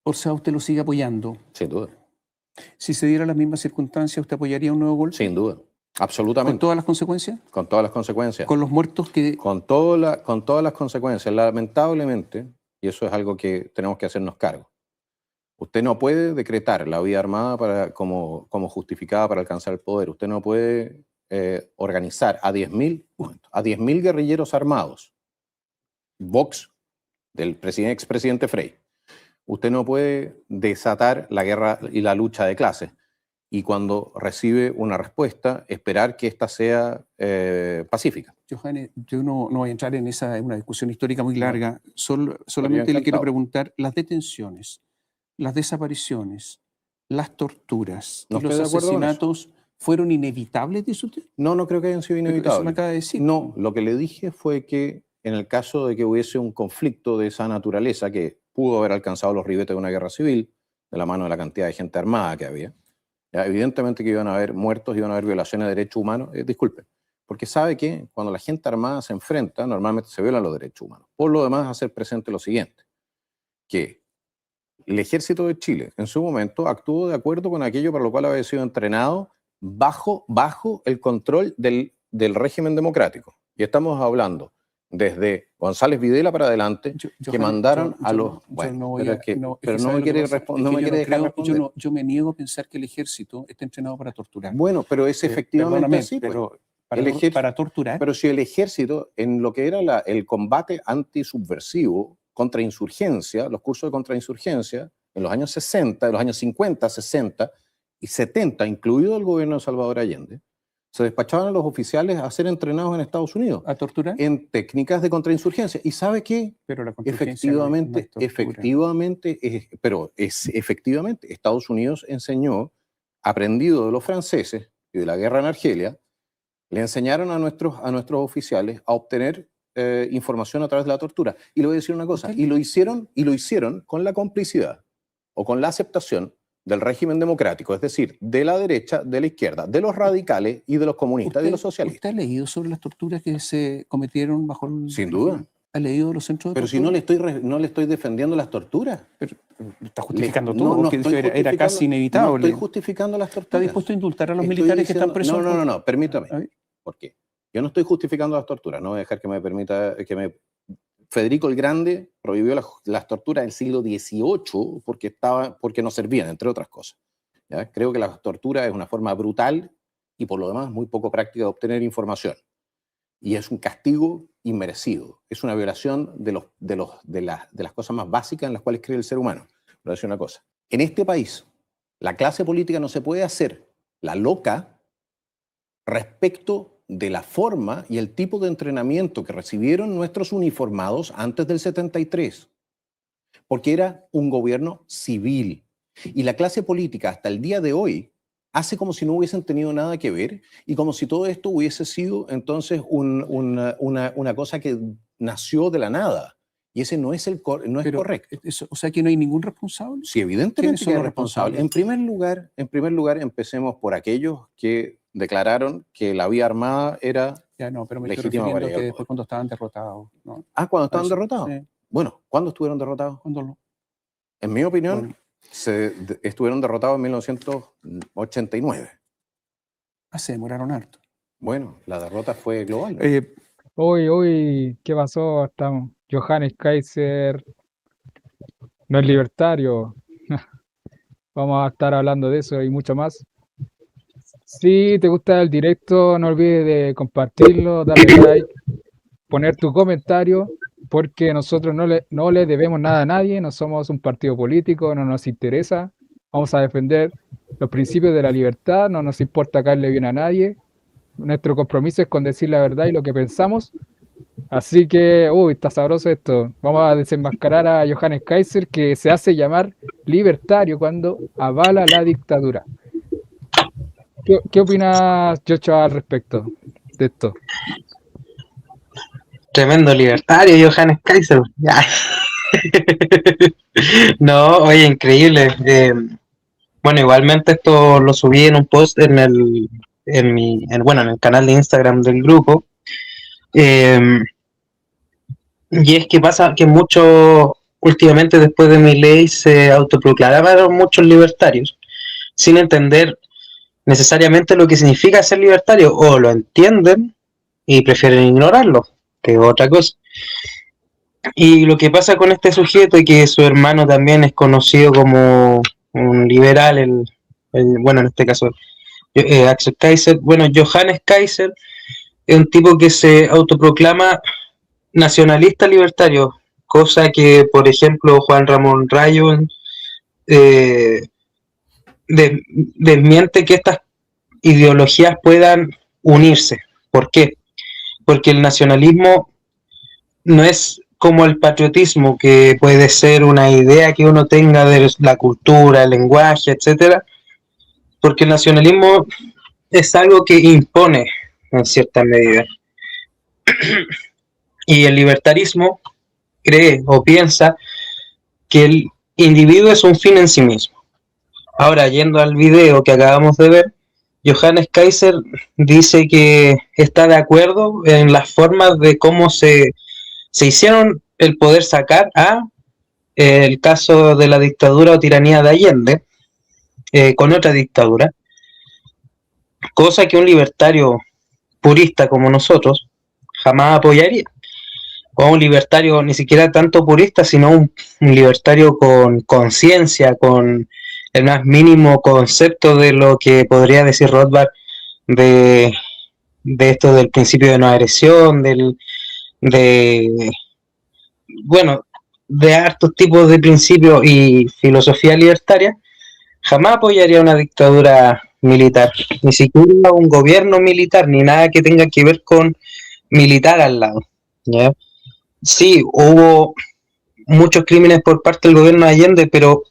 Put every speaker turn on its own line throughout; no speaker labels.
O sea, usted lo sigue apoyando.
Sin duda.
Si se diera las mismas circunstancias, ¿usted apoyaría un nuevo golpe?
Sin duda. Absolutamente.
¿Con todas las consecuencias?
Con todas las consecuencias.
¿Con los muertos que...?
Con todas las consecuencias. Lamentablemente, y eso es algo que tenemos que hacernos cargo, usted no puede decretar la vía armada como justificada para alcanzar el poder. Usted no puede organizar a 10.000 guerrilleros armados, Vox, del expresidente Frei. Usted no puede desatar la guerra y la lucha de clases y cuando recibe una respuesta, esperar que ésta sea pacífica.
Johannes, yo no voy a entrar en una discusión histórica muy larga. Solamente le quiero preguntar, las detenciones, las desapariciones, las torturas y los asesinatos fueron inevitables, dice usted.
No creo que hayan sido inevitables.
Eso me acaba de decir.
No, lo que le dije fue que en el caso de que hubiese un conflicto de esa naturaleza que pudo haber alcanzado los ribetes de una guerra civil, de la mano de la cantidad de gente armada que había, ya, evidentemente que iban a haber muertos, iban a haber violaciones de derechos humanos, disculpen, porque sabe que cuando la gente armada se enfrenta, normalmente se violan los derechos humanos. Por lo demás, hacer presente lo siguiente, que el ejército de Chile en su momento actuó de acuerdo con aquello para lo cual había sido entrenado bajo el control del régimen democrático. Y estamos hablando desde González Videla para adelante, que mandaron a los... Bueno, pero no me quiere dejar responder.
Yo me niego a pensar que el ejército está entrenado para torturar.
Bueno, pero es efectivamente así.
Pero para torturar.
Pero si el ejército, en lo que era el combate antisubversivo, contrainsurgencia, los cursos de contrainsurgencia, en los años 60, en los años 50, 60 y 70, incluido el gobierno de Salvador Allende, se despachaban a los oficiales a ser entrenados en Estados Unidos.
¿A torturar?
En técnicas de contrainsurgencia. ¿Y sabe qué?
Pero la
efectivamente, Estados Unidos enseñó, aprendido de los franceses y de la guerra en Argelia, le enseñaron a nuestros oficiales a obtener información a través de la tortura. Y le voy a decir una cosa, y lo hicieron con la complicidad o con la aceptación del régimen democrático, es decir, de la derecha, de la izquierda, de los radicales y de los comunistas y de los socialistas.
¿Usted ha leído sobre las torturas que se cometieron bajo el...
Sin duda.
¿Ha leído los centros de tortura?
Pero si no le estoy defendiendo las torturas.
Pero está justificando todo, porque era casi inevitable.
No estoy justificando las torturas.
¿Está dispuesto a indultar a los militares que están presos?
No, permítame. ¿Por qué? Yo no estoy justificando las torturas, no voy a dejar que me permita... Federico el Grande prohibió las torturas del siglo XVIII porque no servían, entre otras cosas. ¿Ya? Creo que la tortura es una forma brutal y por lo demás muy poco práctica de obtener información. Y es un castigo inmerecido. Es una violación de las cosas más básicas en las cuales cree el ser humano. Voy a decir una cosa. En este país, la clase política no se puede hacer la loca respecto de la forma y el tipo de entrenamiento que recibieron nuestros uniformados antes del 73, porque era un gobierno civil. Y la clase política hasta el día de hoy hace como si no hubiesen tenido nada que ver y como si todo esto hubiese sido entonces una cosa que nació de la nada. Y ese no es correcto.
O sea que no hay ningún responsable.
Sí, evidentemente que hay responsables. En primer lugar, empecemos por aquellos que declararon que la vía armada era
pero me
legítima
estoy
para
refiriendo que después cuando estaban derrotados. ¿No?
¿Cuando estaban derrotados? Sí. Bueno, ¿cuándo estuvieron derrotados? En mi opinión, estuvieron derrotados en 1989.
Se demoraron harto.
Bueno, la derrota fue global.
Hoy, ¿qué pasó? Estamos. Johannes Kaiser no es libertario. Vamos a estar hablando de eso y mucho más. Si te gusta el directo, no olvides de compartirlo, darle like, poner tu comentario, porque nosotros no le debemos nada a nadie, no somos un partido político, no nos interesa. Vamos a defender los principios de la libertad, no nos importa caerle bien a nadie. Nuestro compromiso es con decir la verdad y lo que pensamos. Así que, está sabroso esto. Vamos a desenmascarar a Johannes Kaiser, que se hace llamar libertario cuando avala la dictadura. ¿Qué opinas, Joshua, al respecto de esto?
Tremendo libertario, Johannes Kaiser. No, oye, increíble. Bueno, igualmente esto lo subí en un post en el canal de Instagram del grupo. Y es que pasa que muchos últimamente después de Milei se autoproclamaron muchos libertarios, sin entender necesariamente lo que significa ser libertario, o lo entienden y prefieren ignorarlo, que es otra cosa. Y lo que pasa con este sujeto, y que su hermano también es conocido como un liberal, bueno, en este caso, Axel Kaiser, bueno, Johannes Kaiser, es un tipo que se autoproclama nacionalista libertario, cosa que, por ejemplo, Juan Ramón Rayo desmiente que estas ideologías puedan unirse. ¿Por qué? Porque el nacionalismo no es como el patriotismo, que puede ser una idea que uno tenga de la cultura, el lenguaje, etcétera, porque el nacionalismo es algo que impone en cierta medida. Y el libertarismo cree o piensa que el individuo es un fin en sí mismo. Ahora, yendo al video que acabamos de ver, Johannes Kaiser dice que está de acuerdo en las formas de cómo se hicieron el poder sacar a el caso de la dictadura o tiranía de Allende con otra dictadura, cosa que un libertario purista como nosotros jamás apoyaría, o un libertario ni siquiera tanto purista, sino un libertario con conciencia, con el más mínimo concepto de lo que podría decir Rothbard de esto del principio de no agresión, bueno, de hartos tipos de principios y filosofía libertaria. Jamás apoyaría una dictadura militar, ni siquiera un gobierno militar, ni nada que tenga que ver con militar al lado, ¿ya? Sí, hubo muchos crímenes por parte del gobierno de Allende, pero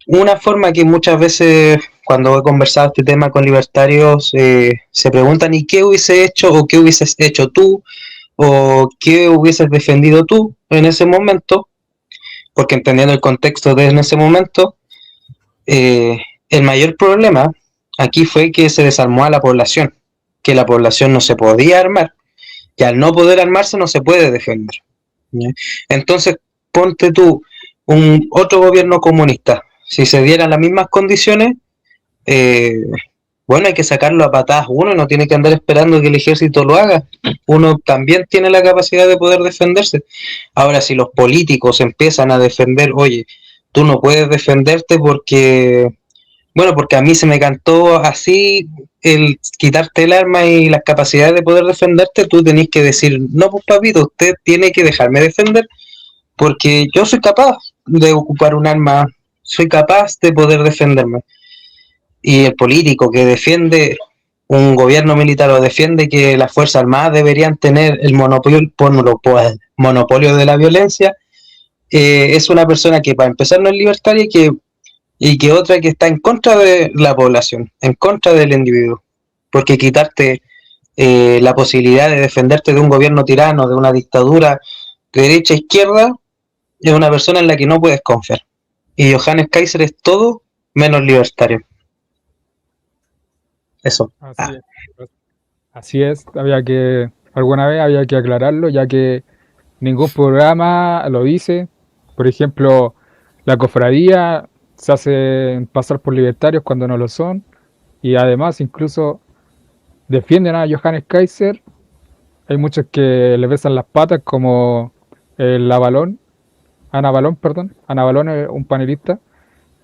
una forma que muchas veces cuando he conversado este tema con libertarios se preguntan: ¿y qué hubiese hecho o qué hubieses hecho tú o qué hubieses defendido tú en ese momento? Porque entendiendo el contexto de en ese momento, el mayor problema aquí fue que se desarmó a la población, que la población no se podía armar, y al no poder armarse no se puede defender, ¿ya? Entonces, ponte tú otro gobierno comunista, si se dieran las mismas condiciones, bueno, hay que sacarlo a patadas uno, no tiene que andar esperando que el ejército lo haga. Uno también tiene la capacidad de poder defenderse. Ahora, si los políticos empiezan a defender, oye, tú no puedes defenderte porque, bueno, porque a mí se me cantó así el quitarte el arma y las capacidades de poder defenderte, tú tenés que decir: no, pues papito, usted tiene que dejarme defender porque yo soy capaz de ocupar un arma, soy capaz de poder defenderme. Y el político que defiende un gobierno militar o defiende que las Fuerzas Armadas deberían tener el monopolio de la violencia, es una persona que, para empezar, no es libertaria, y que otra que está en contra de la población, en contra del individuo, porque quitarte la posibilidad de defenderte de un gobierno tirano, de una dictadura de derecha a izquierda, es una persona en la que no puedes confiar. Y Johannes Kaiser es todo menos libertario. Eso.
Así es, alguna vez había que aclararlo, ya que ningún programa lo dice. Por ejemplo, la cofradía se hace pasar por libertarios cuando no lo son, y además incluso defienden a Johannes Kaiser. Hay muchos que le besan las patas, como Ana Balón, es un panelista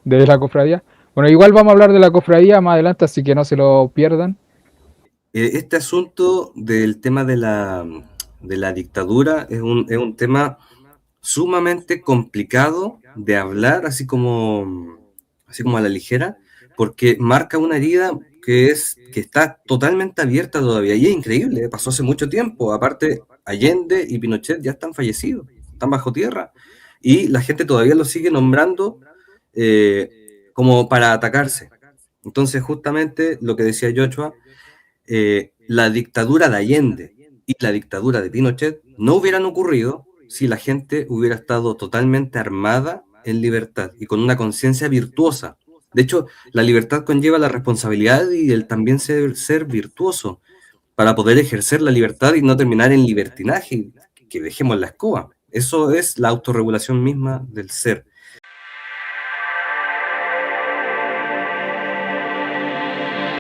de la cofradía. Bueno, igual vamos a hablar de la cofradía más adelante, así que no se lo pierdan.
Este asunto del tema de la dictadura es un tema sumamente complicado de hablar, así como a la ligera, porque marca una herida que está totalmente abierta todavía, y es increíble, pasó hace mucho tiempo. Aparte, Allende y Pinochet ya están fallecidos, están bajo tierra, y la gente todavía lo sigue nombrando como para atacarse. Entonces, justamente lo que decía Joshua, la dictadura de Allende y la dictadura de Pinochet no hubieran ocurrido si la gente hubiera estado totalmente armada en libertad y con una conciencia virtuosa. De hecho, la libertad conlleva la responsabilidad y el también ser virtuoso para poder ejercer la libertad y no terminar en libertinaje, que dejemos la escoba. Eso es la autorregulación misma del ser.